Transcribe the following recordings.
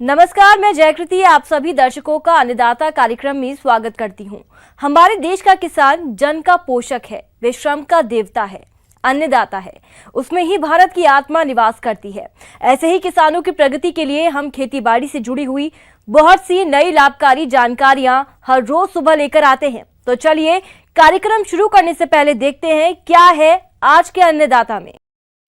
नमस्कार, मैं जयकृति आप सभी दर्शकों का अन्नदाता कार्यक्रम में स्वागत करती हूं। हमारे देश का किसान जन का पोषक है, वे श्रम का देवता है, अन्नदाता है। उसमें ही भारत की आत्मा निवास करती है। ऐसे ही किसानों की प्रगति के लिए हम खेतीबाड़ी से जुड़ी हुई बहुत सी नई लाभकारी जानकारियां हर रोज सुबह लेकर आते हैं। तो चलिए कार्यक्रम शुरू करने से पहले देखते हैं क्या है आज के अन्नदाता में।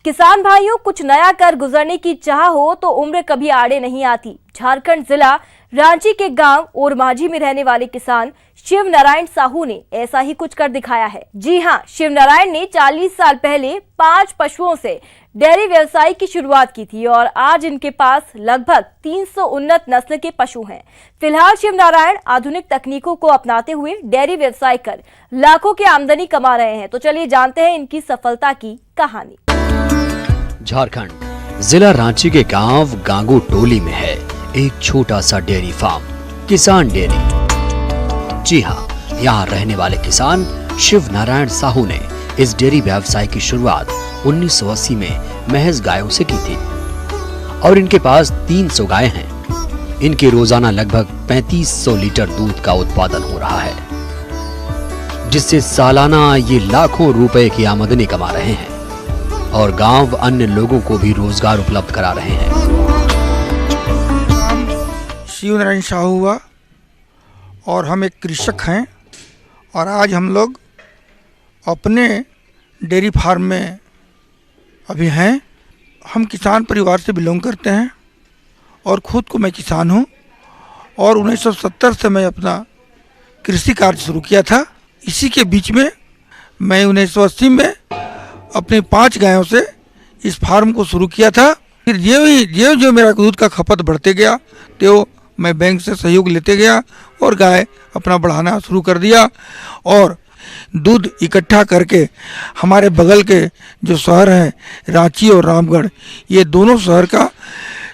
किसान भाइयों, कुछ नया कर गुजरने की चाह हो तो उम्र कभी आड़े नहीं आती। झारखंड जिला रांची के गांव ओरमांझी में रहने वाले किसान शिव नारायण साहू ने ऐसा ही कुछ कर दिखाया है। जी हां, शिव नारायण ने 40 साल पहले 5 पशुओं से डेयरी व्यवसाय की शुरुआत की थी और आज इनके पास लगभग 300 उन्नत नस्ल के पशु हैं। फिलहाल शिव नारायण आधुनिक तकनीकों को अपनाते हुए डेयरी व्यवसाय कर लाखों की आमदनी कमा रहे हैं। तो चलिए जानते हैं इनकी सफलता की कहानी। झारखंड जिला रांची के गांव गांगू टोली में है एक छोटा सा डेयरी फार्म, किसान डेयरी। जी हां, यहाँ रहने वाले किसान शिव नारायण साहू ने इस डेयरी व्यवसाय की शुरुआत 1980 में महज गायों से की थी और इनके पास 300 गाय हैं। इनके रोजाना लगभग 3500 लीटर दूध का उत्पादन हो रहा है, जिससे सालाना ये लाखों रुपए की आमदनी कमा रहे हैं और गांव व अन्य लोगों को भी रोजगार उपलब्ध करा रहे हैं। शिव नारायण साहू हुआ और हम एक कृषक हैं और आज हम लोग अपने डेयरी फार्म में अभी हैं। हम किसान परिवार से बिलोंग करते हैं और ख़ुद को मैं किसान हूं और 1970 से मैं अपना कृषि कार्य शुरू किया था। इसी के बीच में मैं 1980 में अपने 5 गायों से इस फार्म को शुरू किया था। फिर जो मेरा दूध का खपत बढ़ते गया तो मैं बैंक से सहयोग लेते गया और गाय अपना बढ़ाना शुरू कर दिया और दूध इकट्ठा करके हमारे बगल के जो शहर हैं रांची और रामगढ़, ये दोनों शहर का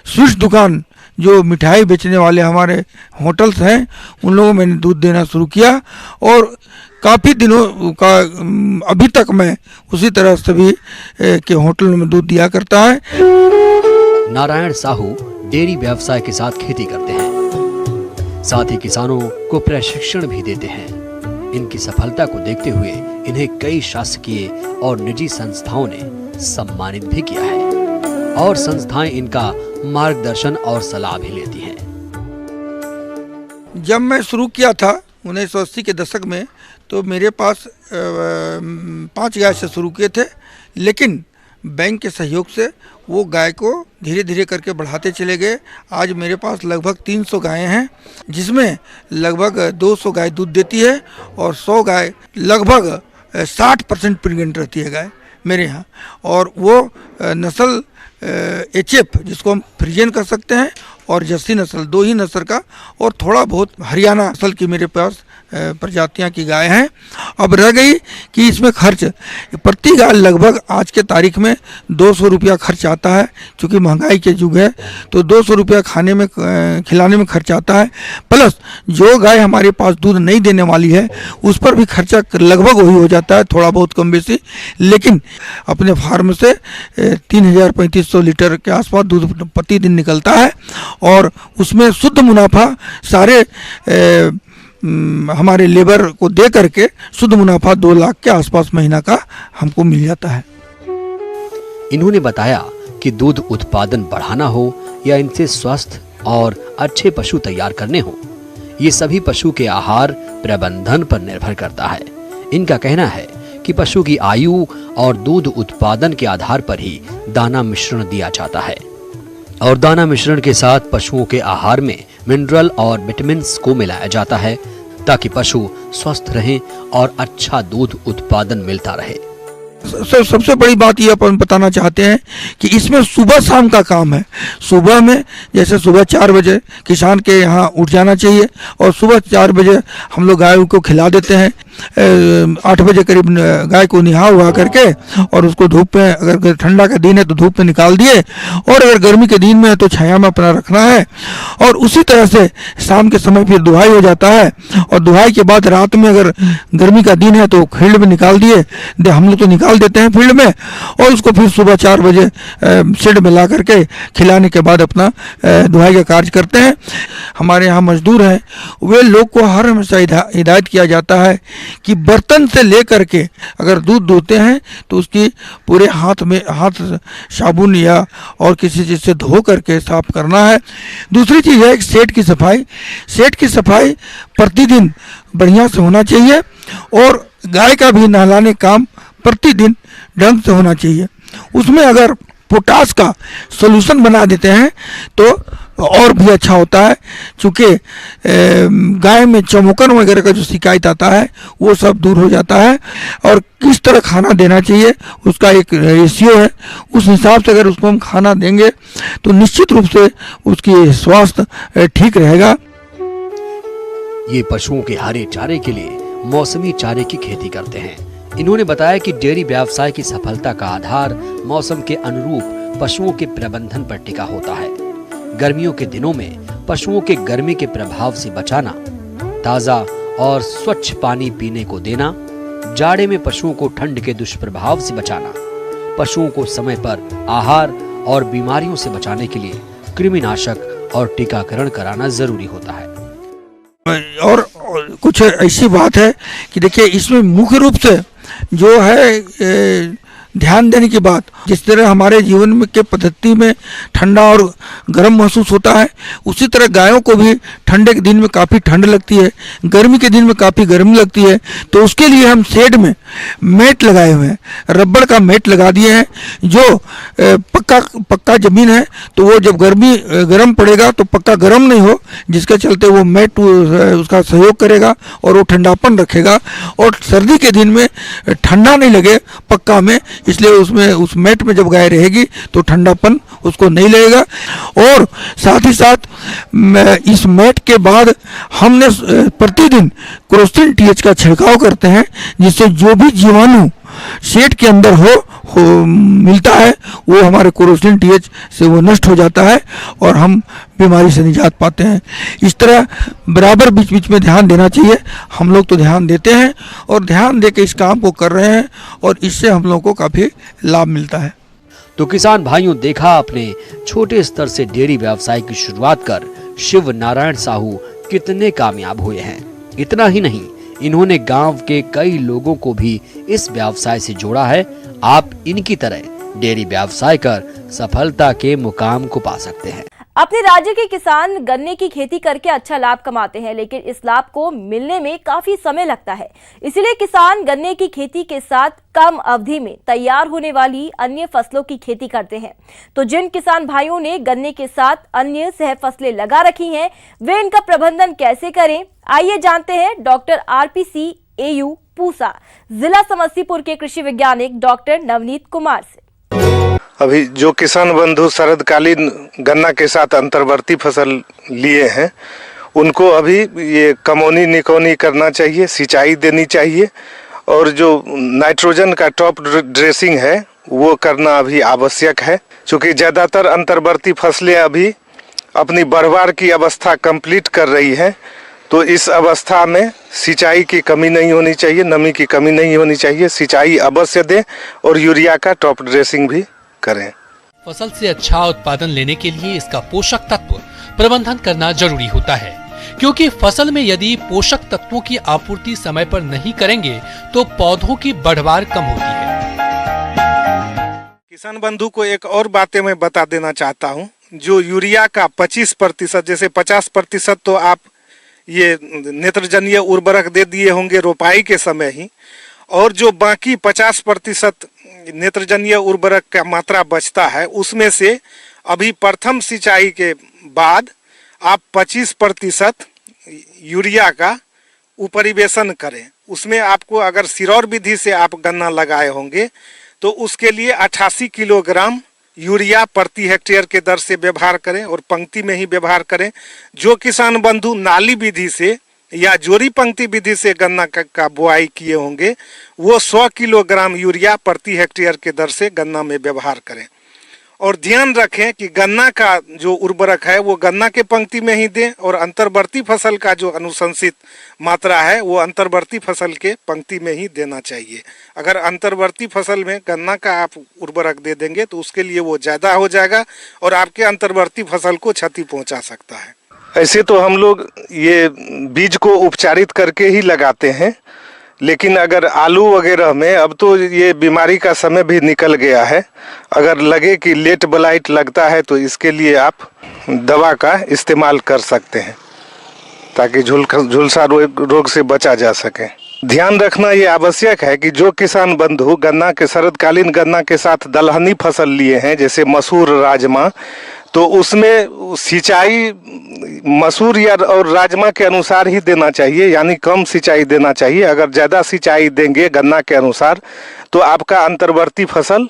स्वीट्स दुकान जो मिठाई बेचने वाले हमारे होटल्स हैं, उन लोगों में मैंने दूध देना शुरू किया और काफ़ी दिनों का अभी तक मैं उसी तरह सभी के होटलों में दूध दिया करता है। नारायण साहू डेयरी व्यवसाय के साथ खेती करते हैं, साथ ही किसानों को प्रशिक्षण भी देते हैं। इनकी सफलता को देखते हुए इन्हें कई शासकीय और निजी संस्थाओं ने सम्मानित भी किया है और संस्थाएं इनका मार्गदर्शन और सलाह भी लेती हैं। जब मैं शुरू किया था 1980 के दशक में तो मेरे पास 5 गाय से शुरू किए थे, लेकिन बैंक के सहयोग से वो गाय को धीरे धीरे करके बढ़ाते चले गए। आज मेरे पास लगभग 300 गायें हैं, जिसमें लगभग 200 गाय दूध देती है और 100 गाय लगभग 60% प्रेग्नेंट रहती है गाय मेरे यहाँ। और वो नस्ल HF जिसको हम फ्रीजियन कर सकते हैं और जर्सी नस्ल, 2 ही नस्ल का और थोड़ा बहुत हरियाणा नस्ल की मेरे पास प्रजातियां की गाय हैं। अब रह गई कि इसमें खर्च, प्रति गाय लगभग आज के तारीख में 200 रुपया खर्च आता है। चूँकि महंगाई के युग है तो 200 रुपया खाने में खिलाने में खर्च आता है, प्लस जो गाय हमारे पास दूध नहीं देने वाली है उस पर भी खर्चा लगभग वही हो जाता है, थोड़ा बहुत कम बेसी। लेकिन अपने फार्म से 3500 लीटर के आसपास दूध प्रतिदिन निकलता है और उसमें शुद्ध मुनाफा सारे हमारे लेबर को दे करके शुद्ध मुनाफा 2 लाख के आसपास महीना का हमको मिल जाता है। इन्होंने बताया कि दूध उत्पादन बढ़ाना हो या इनसे स्वस्थ और अच्छे पशु तैयार करने हो, ये सभी पशु के आहार प्रबंधन पर निर्भर करता है। इनका कहना है कि पशु की आयु और दूध उत्पादन के आधार पर ही दाना मिश्रण दिया जाता है और दाना मिश्रण के साथ पशुओं के आहार में मिनरल और विटामिन्स को मिलाया जाता है ताकि पशु स्वस्थ रहें और अच्छा दूध उत्पादन मिलता रहे। सबसे बड़ी बात ये अपन बताना चाहते हैं कि इसमें सुबह शाम का काम है। सुबह में जैसे सुबह 4 बजे किसान के यहाँ उठ जाना चाहिए और सुबह 4 बजे हम लोग गायों को खिला देते हैं। 8 बजे करीब गाय को निहा हुआ करके और उसको धूप में, अगर ठंडा का दिन है तो धूप में निकाल दिए, और अगर गर्मी के दिन में है तो छाया में अपना रखना है। और उसी तरह से शाम के समय फिर दुहाई हो जाता है, और दुहाई के बाद रात में अगर गर्मी का दिन है तो फील्ड में निकाल दिए, हम लोग तो निकाल देते हैं फील्ड में, और उसको फिर सुबह 4 बजे शेड में ला करके खिलाने के बाद अपना दुहाई का कार्य करते हैं। हमारे यहाँ मजदूर हैं, वे लोग को हर हमेशा हिदायत किया जाता है कि बर्तन से लेकर के अगर दूध धोते हैं तो उसकी पूरे हाथ साबुन या और किसी चीज़ से धो करके साफ करना है। दूसरी चीज़ है शेड की सफाई। शेड की सफाई प्रतिदिन बढ़िया से होना चाहिए, और गाय का भी नहलाने काम प्रतिदिन ढंग से होना चाहिए। उसमें अगर पोटास का सॉल्यूशन बना देते हैं तो और भी अच्छा होता है, क्योंकि गाय में चमोकन वगैरह का जो शिकायत आता है वो सब दूर हो जाता है। और किस तरह खाना देना चाहिए उसका एक रेशियो है, उस हिसाब से अगर उसको हम खाना देंगे तो निश्चित रूप से उसकी स्वास्थ्य ठीक रहेगा। ये पशुओं के हरे चारे के लिए मौसमी चारे की खेती करते हैं। इन्होंने बताया कि डेयरी व्यवसाय की सफलता का आधार मौसम के अनुरूप पशुओं के प्रबंधन पर टिका होता है। गर्मियों के दिनों में पशुओं के गर्मी के प्रभाव से बचाना, ताजा और स्वच्छ पानी पीने को देना, जाड़े में पशुओं को ठंड के दुष्प्रभाव से बचाना, पशुओं को समय पर आहार और बीमारियों से बचाने के लिए कृमिनाशक और टीकाकरण कराना जरूरी होता है। और कुछ ऐसी बात है कि देखिए, इसमें मुख्य रूप से जो है ध्यान देने की बात, जिस तरह हमारे जीवन में के पद्धति में ठंडा और गर्म महसूस होता है, उसी तरह गायों को भी ठंडे के दिन में काफ़ी ठंड लगती है, गर्मी के दिन में काफ़ी गर्मी लगती है। तो उसके लिए हम शेड में मैट लगाए हुए हैं, रबड़ का मैट लगा दिए हैं। जो पक्का ज़मीन है तो वो जब गर्म पड़ेगा तो पक्का गर्म नहीं हो, जिसके चलते वो मैट उसका सहयोग करेगा और वो ठंडापन रखेगा, और सर्दी के दिन में ठंडा नहीं लगे पक्का में, इसलिए उसमें उस मैट में जब गाय रहेगी तो ठंडापन उसको नहीं लगेगा। और साथ ही साथ इस मैट के बाद हमने प्रतिदिन क्रोसिन टीएच का छिड़काव करते हैं, जिससे जो भी जीवाणु शेड के अंदर मिलता है वो हमारे क्रोसिन टीएच से वो नष्ट हो जाता है और हम बीमारी से निजात पाते हैं। इस तरह बराबर बीच बीच में ध्यान देना चाहिए। हम लोग तो ध्यान देते हैं और ध्यान देके इस काम को कर रहे हैं, और इससे हम लोग को काफ़ी लाभ मिलता है। तो किसान भाइयों, देखा अपने छोटे स्तर से डेयरी व्यवसाय की शुरुआत कर शिव नारायण साहू कितने कामयाब हुए हैं। इतना ही नहीं, इन्होंने गांव के कई लोगों को भी इस व्यवसाय से जोड़ा है। आप इनकी तरह डेयरी व्यवसाय कर सफलता के मुकाम को पा सकते हैं। अपने राज्य के किसान गन्ने की खेती करके अच्छा लाभ कमाते हैं, लेकिन इस लाभ को मिलने में काफी समय लगता है। इसलिए किसान गन्ने की खेती के साथ कम अवधि में तैयार होने वाली अन्य फसलों की खेती करते हैं। तो जिन किसान भाइयों ने गन्ने के साथ अन्य सह फसलें लगा रखी हैं, वे इनका प्रबंधन कैसे करें, आइए जानते हैं डॉक्टर RPC AU पूसा जिला समस्तीपुर के कृषि वैज्ञानिक डॉक्टर नवनीत कुमार से। अभी जो किसान बंधु शरदकालीन गन्ना के साथ अंतर्वर्ती फसल लिए हैं, उनको अभी ये कमौनी निकौनी करना चाहिए, सिंचाई देनी चाहिए, और जो नाइट्रोजन का टॉप ड्रेसिंग है वो करना अभी आवश्यक है। क्योंकि ज़्यादातर अंतर्वर्ती फसलें अभी अपनी बढ़वार की अवस्था कंप्लीट कर रही है, तो इस अवस्था में सिंचाई की कमी नहीं होनी चाहिए, नमी की कमी नहीं होनी चाहिए। सिंचाई अवश्य दें और यूरिया का टॉप ड्रेसिंग भी करें। फसल से अच्छा उत्पादन लेने के लिए इसका पोषक तत्व प्रबंधन करना जरूरी होता है, क्योंकि फसल में यदि पोषक तत्वों की आपूर्ति समय पर नहीं करेंगे तो पौधों की बढ़वार कम होती है। किसान बंधु को एक और बातें मैं बता देना चाहता हूं। जो यूरिया का 25%, जैसे 50% तो आप ये नेत्रजनीय उर्वरक दे दिए होंगे रोपाई के समय ही, और जो बाकी 50% नेत्रजनीय उर्वरक का मात्रा बचता है, उसमें से अभी प्रथम सिंचाई के बाद आप 25% यूरिया का उपरिवेशन करें। उसमें आपको अगर सिरौर विधि से आप गन्ना लगाए होंगे तो उसके लिए 88 किलोग्राम यूरिया प्रति हेक्टेयर के दर से व्यवहार करें, और पंक्ति में ही व्यवहार करें। जो किसान बंधु नाली विधि से या जोरी पंक्ति विधि से गन्ना का बुआई किए होंगे, वो 100 किलोग्राम यूरिया प्रति हेक्टेयर के दर से गन्ना में व्यवहार करें। और ध्यान रखें कि गन्ना का जो उर्वरक है वो गन्ना के पंक्ति में ही दें, और अंतर्वर्ती फसल का जो अनुशंसित मात्रा है वो अंतर्वर्ती फसल के पंक्ति में ही देना चाहिए। अगर अंतर्वर्ती फसल में गन्ना का आप उर्वरक दे देंगे तो उसके लिए वो ज़्यादा हो जाएगा और आपके अंतर्वर्ती फसल को क्षति पहुंचा सकता है। ऐसे तो हम लोग ये बीज को उपचारित करके ही लगाते हैं, लेकिन अगर आलू वगैरह में अब तो ये बीमारी का समय भी निकल गया है, अगर लगे कि लेट ब्लाइट लगता है तो इसके लिए आप दवा का इस्तेमाल कर सकते हैं ताकि झुलसा रोग से बचा जा सके। ध्यान रखना ये आवश्यक है कि जो किसान बंधु गन्ना के शरदकालीन गन्ना के साथ दलहनी फसल लिए हैं जैसे मसूर, राजमा, तो उसमें सिंचाई मसूर या और राजमा के अनुसार ही देना चाहिए, यानी कम सिंचाई देना चाहिए। अगर ज़्यादा सिंचाई देंगे गन्ना के अनुसार तो आपका अंतर्वर्ती फसल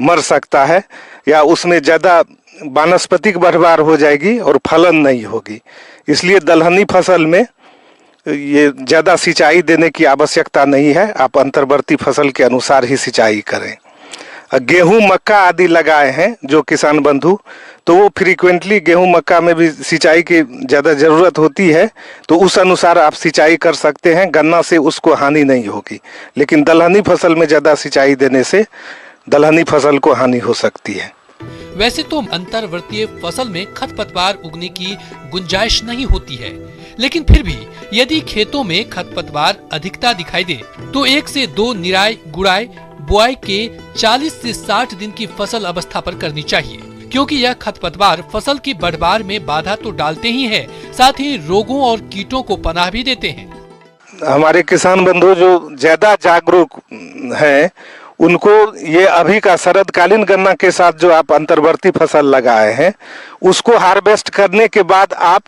मर सकता है या उसमें ज़्यादा वानस्पतिक बढ़वार हो जाएगी और फलन नहीं होगी। इसलिए दलहनी फसल में ये ज़्यादा सिंचाई देने की आवश्यकता नहीं है, आप अंतर्वर्ती फसल के अनुसार ही सिंचाई करें। गेहूं, मक्का आदि लगाए हैं जो किसान बंधु, तो वो फ्रीक्वेंटली गेहूं, मक्का में भी सिंचाई की ज़्यादा ज़रूरत होती है, तो उस अनुसार आप सिंचाई कर सकते हैं, गन्ना से उसको हानि नहीं होगी। लेकिन दलहनी फसल में ज़्यादा सिंचाई देने से दलहनी फसल को हानि हो सकती है। वैसे तो अंतर्वर्तीय फसल में खरपतवार उगने की गुंजाइश नहीं होती है, लेकिन फिर भी यदि खेतों में खरपतवार अधिकता दिखाई दे तो 1 से 2 निराई गुड़ाई बुआई के 40 से 60 दिन की फसल अवस्था पर करनी चाहिए, क्योंकि यह खरपतवार फसल की बढ़वार में बाधा तो डालते ही है, साथ ही रोगों और कीटों को पनाह भी देते हैं। हमारे किसान बंधु जो ज्यादा जागरूक हैं उनको ये अभी का शरदकालीन गन्ना के साथ जो आप अंतर्वर्ती फसल लगाए हैं उसको हार्वेस्ट करने के बाद आप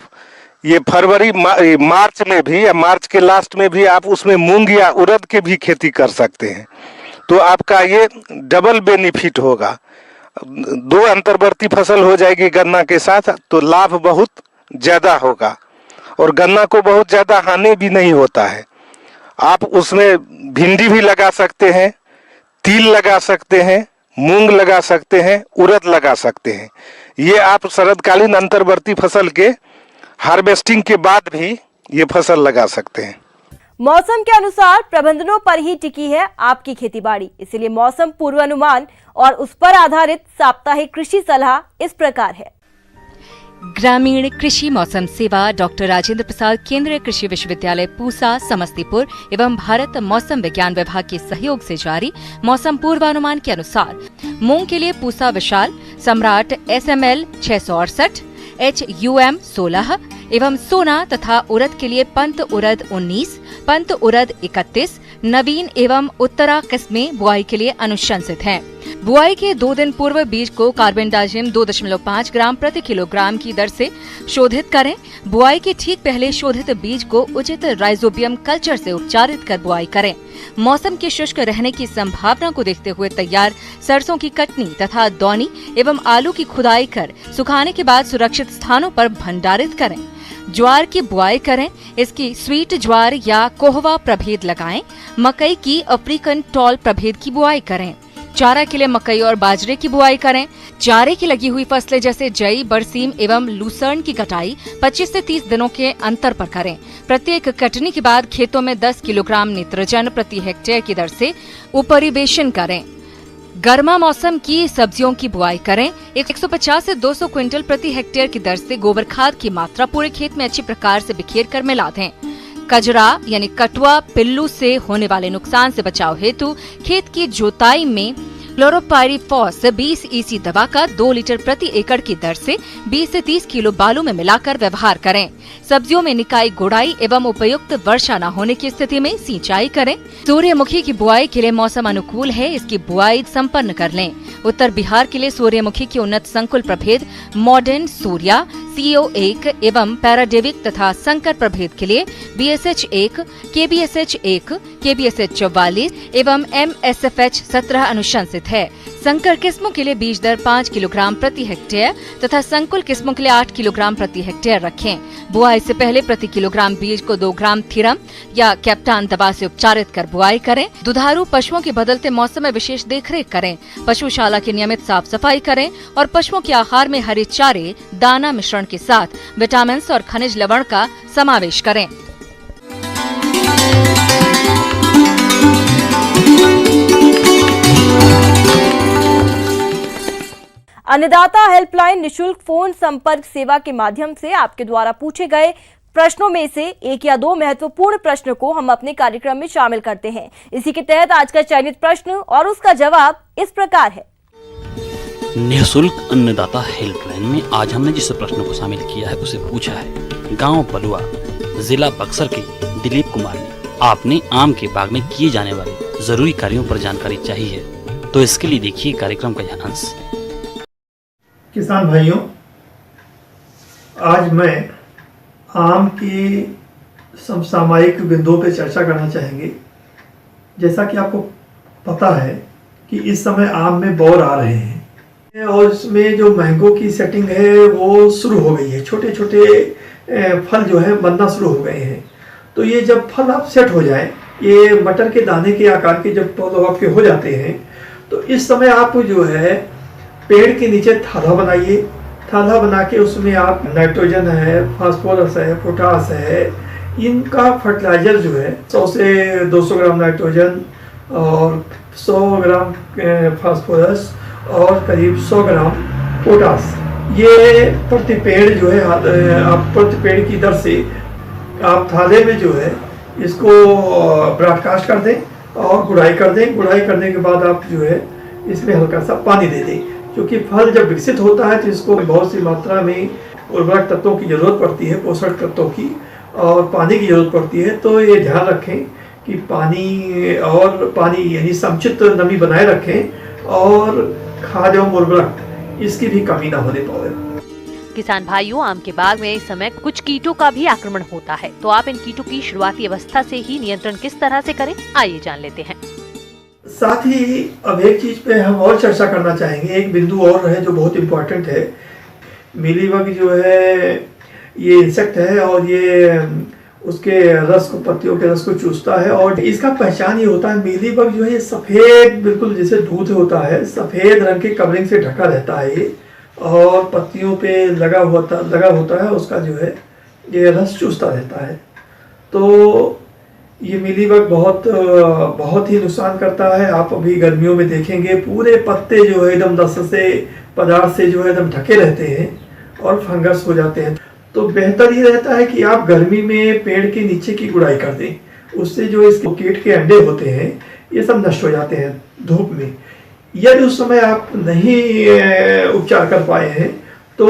ये फरवरी मार्च में भी या मार्च के लास्ट में भी आप उसमें मूंग या उड़द के भी खेती कर सकते हैं, तो आपका ये डबल बेनिफिट होगा। 2 अंतर्वर्ती फसल हो जाएगी गन्ना के साथ तो लाभ बहुत ज़्यादा होगा और गन्ना को बहुत ज़्यादा हानि भी नहीं होता है। आप उसमें भिंडी भी लगा सकते हैं, तिल लगा सकते हैं, मूंग लगा सकते हैं, उड़द लगा सकते हैं। ये आप शरदकालीन अंतर्वर्ती फसल के हार्वेस्टिंग के बाद भी ये फसल लगा सकते हैं। मौसम के अनुसार प्रबंधनों पर ही टिकी है आपकी खेतीबाड़ी, इसलिए मौसम पूर्वानुमान और उस पर आधारित साप्ताहिक कृषि सलाह इस प्रकार है। ग्रामीण कृषि मौसम सेवा डॉक्टर राजेंद्र प्रसाद केंद्रीय कृषि विश्वविद्यालय पूसा समस्तीपुर एवं भारत मौसम विज्ञान विभाग के सहयोग से जारी मौसम पूर्वानुमान के अनुसार मूंग के लिए पूसा विशाल, सम्राट SML 668, HUM 16 एवं सोना तथा उड़द के लिए पंत उड़द 19, पंत उड़द 31, नवीन एवं उत्तरा किस्में बुआई के लिए अनुशंसित हैं। बुआई के 2 दिन पूर्व बीज को कार्बेंडाजिम 2.5 ग्राम प्रति किलोग्राम की दर से शोधित करें। बुआई के ठीक पहले शोधित बीज को उचित राइजोबियम कल्चर से उपचारित कर बुआई करें। मौसम के शुष्क रहने की संभावना को देखते हुए तैयार सरसों की कटनी तथा दौनी एवं आलू की खुदाई कर सुखाने के बाद सुरक्षित स्थानों पर भंडारित करें। ज्वार की बुआई करें, इसकी स्वीट ज्वार या कोहवा प्रभेद लगाएं। मकई की अफ्रीकन टॉल प्रभेद की बुआई करें। चारा के लिए मकई और बाजरे की बुआई करें। चारे की लगी हुई फसलें जैसे जई, बरसीम एवं लूसर्न की कटाई 25 से 30 दिनों के अंतर पर करें। प्रत्येक कटनी के बाद खेतों में 10 किलोग्राम नाइट्रोजन प्रति हेक्टेयर की दर से उपरिवेशन करें। गर्मा मौसम की सब्जियों की बुआई करें। 150 से 200 क्विंटल प्रति हेक्टेयर की दर से गोबर खाद की मात्रा पूरे खेत में अच्छी प्रकार से बिखेर कर मिला दें। कजरा यानी कटुआ पिल्लू से होने वाले नुकसान से बचाव हेतु खेत की जोताई में क्लोरोपाइरीफॉस 20 EC दवा का 2 लीटर प्रति एकड़ की दर से 20 से 30 किलो बालू में मिलाकर व्यवहार करें। सब्जियों में निकाई गुड़ाई एवं उपयुक्त वर्षा न होने की स्थिति में सिंचाई करें। सूर्यमुखी की बुआई के लिए मौसम अनुकूल है, इसकी बुआई संपन्न कर लें। उत्तर बिहार के लिए सूर्यमुखी की उन्नत संकुल प्रभेद मॉडर्न सूर्या CO1 एवं पैराडेविक तथा संकर प्रभेद के लिए BSH 1, KBSH 1, KBSH 44 एवं MSFH 17 अनुशंसित है। संकर किस्मों के लिए बीज दर 5 किलोग्राम प्रति हेक्टेयर तथा संकुल किस्मों के लिए 8 किलोग्राम प्रति हेक्टेयर रखें। बुआई से पहले प्रति किलोग्राम बीज को 2 ग्राम थीरम या कैप्टान दवा से उपचारित कर बुआई करें। दुधारू पशुओं के बदलते मौसम में विशेष देखरेख करें। पशुशाला की नियमित साफ सफाई करें और पशुओं के आहार में हरे चारे, दाना मिश्रण के साथ विटामिन और खनिज लवण का समावेश करें। अन्नदाता हेल्पलाइन निशुल्क फोन संपर्क सेवा के माध्यम से आपके द्वारा पूछे गए प्रश्नों में से 1 या 2 महत्वपूर्ण प्रश्न को हम अपने कार्यक्रम में शामिल करते हैं। इसी के तहत आज का चयनित प्रश्न और उसका जवाब इस प्रकार है। निःशुल्क अन्नदाता हेल्पलाइन में आज हमने जिस प्रश्न को शामिल किया है उसे पूछा है। गांव बलुआ, जिला बक्सर के दिलीप कुमार ने आपने आम के बाग में किए जाने वाले जरूरी कार्यों पर जानकारी चाहिए, तो इसके लिए देखिए कार्यक्रम का यह अंश। किसान भाइयों, आज मैं आम की समसामयिक बिंदुओं पर चर्चा करना चाहेंगे। जैसा कि आपको पता है कि इस समय आम में बौर आ रहे हैं और इसमें जो मैंगो की सेटिंग है वो शुरू हो गई है। छोटे छोटे फल जो है बनना शुरू हो गए हैं। तो ये जब फल आप सेट हो जाए, ये मटर के दाने के आकार के जब पौधे आपके हो जाते हैं, तो इस समय आप जो है पेड़ के नीचे थाला बनाइए। थाला बना के उसमें आप नाइट्रोजन है, फास्फोरस है, पोटास है, इनका फर्टिलाइजर जो है 100 से 200 ग्राम नाइट्रोजन और 100 ग्राम फास्फोरस और करीब 100 ग्राम पोटास, ये प्रति पेड़ जो है आप प्रति पेड़ की दर से आप थाले में जो है इसको ब्रॉडकास्ट कर दें और गुड़ाई कर दें। गुड़ाई करने के बाद आप जो है इसमें हल्का सा पानी दे दें, क्योंकि फल जब विकसित होता है तो इसको बहुत सी मात्रा में उर्वरक तत्वों की जरूरत पड़ती है, पोषक तत्वों की और पानी की जरूरत पड़ती है। तो ये ध्यान रखें कि पानी यानी समुचित नमी बनाए रखें और खाद एवं उर्वरक इसकी भी कमी ना होने पाए। किसान भाइयों, आम के बाग में इस समय कुछ कीटों का भी आक्रमण होता है, तो आप इन कीटों की शुरुआती अवस्था से ही नियंत्रण किस तरह से करें, आइए जान लेते हैं। साथ ही अब एक चीज पे हम और चर्चा करना चाहेंगे। एक बिंदु और है जो बहुत इम्पोर्टेंट है। मीलीबग जो है ये इंसेक्ट है और ये उसके रस को, पत्तियों के रस को चूसता है और इसका पहचान ये होता है, मीलीबग जो है ये सफेद, बिल्कुल जैसे दूध होता है, सफेद रंग के कवरिंग से ढका रहता है ये और पत्तियों पे लगा होता है, उसका जो है ये रस चूसता रहता है। तो ये मीलीबग बहुत ही नुकसान करता है। आप अभी गर्मियों में देखेंगे पूरे पत्ते जो है एकदम रस से, पदार्थ से जो है एकदम ढके रहते हैं और फंगस हो जाते हैं। तो बेहतर ये रहता है कि आप गर्मी में पेड़ के नीचे की गुड़ाई कर दें, उससे जो इसके कीट के अंडे होते हैं ये सब नष्ट हो जाते हैं धूप में। यदि उस समय आप नहीं उपचार कर पाए हैं तो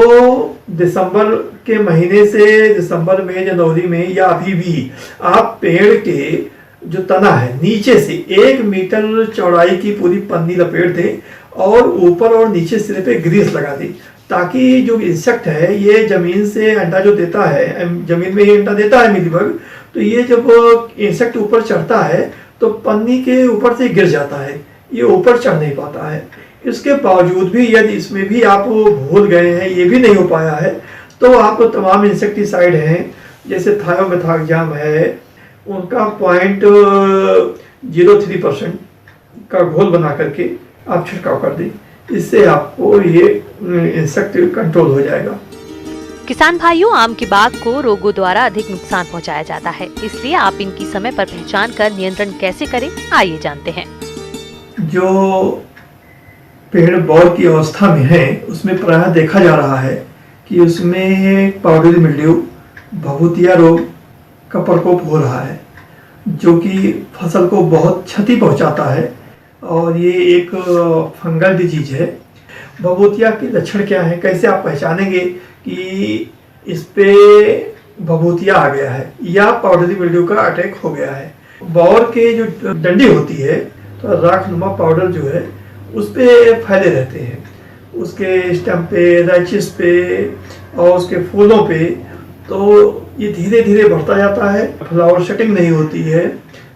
दिसंबर के महीने से, दिसंबर में, जनवरी में या अभी भी आप पेड़ के जो तना है नीचे से 1 मीटर चौड़ाई की पूरी पन्नी लपेट दें और ऊपर और नीचे सिरे पे ग्रीस लगा दें, ताकि जो इंसेक्ट है ये जमीन से अंडा जो देता है, जमीन में ही अंडा देता है मीलीबग, तो ये जब इंसेक्ट ऊपर चढ़ता है तो पन्नी के ऊपर से गिर जाता है, ये ऊपर चढ़ नहीं पाता है। इसके बावजूद भी यदि इसमें भी आप भूल गए हैं, ये भी नहीं हो पाया है, तो आप तमाम इंसेक्टिसाइड हैं जैसे थायोमेथाक्जाम है, उनका 0.03% का घोल बना करके आप छिड़काव कर दें। इससे आपको ये इंसेक्ट कंट्रोल हो जाएगा। किसान भाइयों, आम के बाग को रोगों द्वारा अधिक नुकसान पहुंचाया जाता है, इसलिए आप इनकी समय पर पहचान कर नियंत्रण कैसे करें, आइए जानते हैं। जो पेड़ बौर की अवस्था में है उसमें प्रायः देखा जा रहा है कि उसमें पाउडरी मिल्ड्यू, भभूतिया रोग का प्रकोप हो रहा है, जो कि फसल को बहुत क्षति पहुंचाता है और ये एक फंगल डिजीज है। भभूतिया के लक्षण क्या है, कैसे आप पहचानेंगे कि इस पे भभूतिया आ गया है या पाउडरी मिल्ड्यू का अटैक हो गया है? बौर के जो डंडी होती है तो राखनुमा पाउडर जो है उस पे फैले रहते हैं, उसके स्टेम पे, रैचिस पे और उसके फूलों पे। तो ये धीरे धीरे बढ़ता जाता है, फ्लावर सेटिंग नहीं होती है,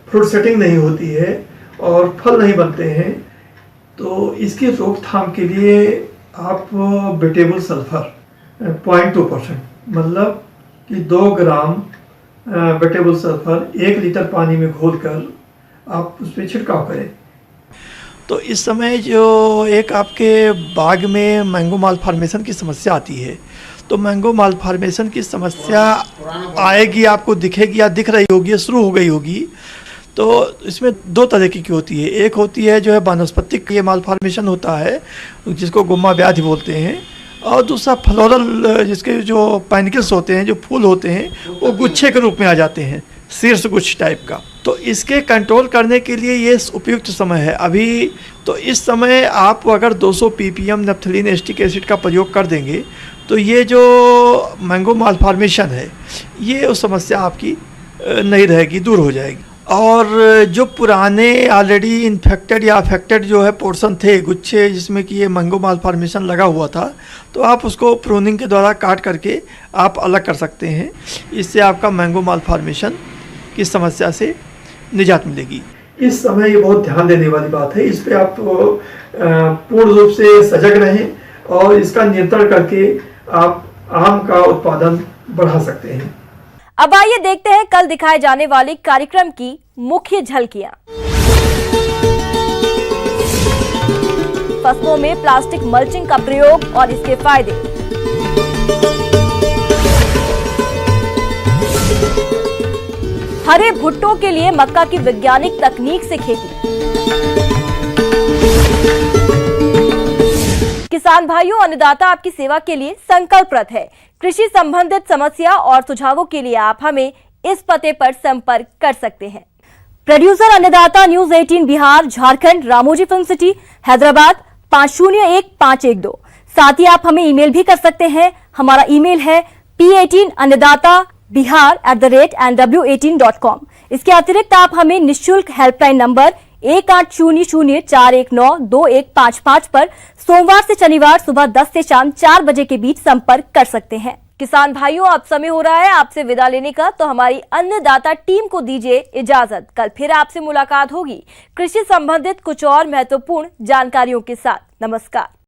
फ्रूट सेटिंग नहीं होती है और फल नहीं बनते हैं। तो इसकी रोकथाम के लिए आप वेटेबल सल्फर 0.2%, मतलब कि 2 ग्राम वेटेबल सल्फर 1 लीटर पानी में घोलकर आप उस पर छिड़काव करें। तो इस समय जो एक आपके बाग में मैंगो माल फॉर्मेशन की समस्या आती है, तो मैंगो माल फॉर्मेशन की समस्या आएगी, आपको दिखेगी या दिख रही होगी, शुरू हो गई होगी। तो इसमें 2 तरह की होती है। एक होती है जो है वानस्पतिक ये माल फॉर्मेशन होता है, जिसको गुम्मा व्याधि बोलते हैं, और दूसरा फ्लोरल, जिसके जो पैनिकल्स होते हैं, जो फूल होते हैं, वो गुच्छे के रूप में आ जाते हैं, शीर्ष गुच्छ टाइप का। तो इसके कंट्रोल करने के लिए ये उपयुक्त समय है अभी। तो इस समय आप अगर 200 ppm नेप्थलीन एस्टिक एसिड का प्रयोग कर देंगे तो ये जो मैंगो माल फॉर्मेशन है, ये उस समस्या आपकी नहीं रहेगी, दूर हो जाएगी। और जो पुराने ऑलरेडी इन्फेक्टेड या अफेक्टेड जो है पोर्शन थे, गुच्छे जिसमें कि ये मैंगो माल फॉर्मेशन लगा हुआ था, तो आप उसको प्रूनिंग के द्वारा काट करके आप अलग कर सकते हैं। इससे आपका मैंगो माल फॉर्मेशन की समस्या से निजात मिलेगी। इस समय ये बहुत ध्यान देने वाली बात है, इस पे आप पूर्ण रूप से सजग रहें और इसका नियंत्रण करके आप आम का उत्पादन बढ़ा सकते हैं। अब आइए देखते हैं कल दिखाए जाने वाले कार्यक्रम की मुख्य झलकियां। फसलों में प्लास्टिक मल्चिंग का प्रयोग और इसके फायदे। हरे भुट्टो के लिए मक्का की वैज्ञानिक तकनीक से खेती। किसान भाइयों, अन्नदाता आपकी सेवा के लिए संकल्परत है। कृषि संबंधित समस्या और सुझावों के लिए आप हमें इस पते पर संपर्क कर सकते हैं। प्रोड्यूसर अन्नदाता, news 18 Bihar, Jharkhand, Ramoji film city, Hyderabad 501512। साथ ही आप हमें ईमेल भी कर सकते हैं। हमारा ईमेल है p18annadatabihar@nw18.com। इसके अतिरिक्त आप हमें निःशुल्क हेल्पलाइन नंबर 1800415255 पर सोमवार से शनिवार सुबह 10 से शाम 4 बजे के बीच संपर्क कर सकते हैं। किसान भाइयों, अब समय हो रहा है आपसे विदा लेने का, तो हमारी अन्नदाता टीम को दीजिए इजाजत। कल फिर आपसे मुलाकात होगी कृषि संबंधित कुछ और महत्वपूर्ण जानकारियों के साथ। नमस्कार।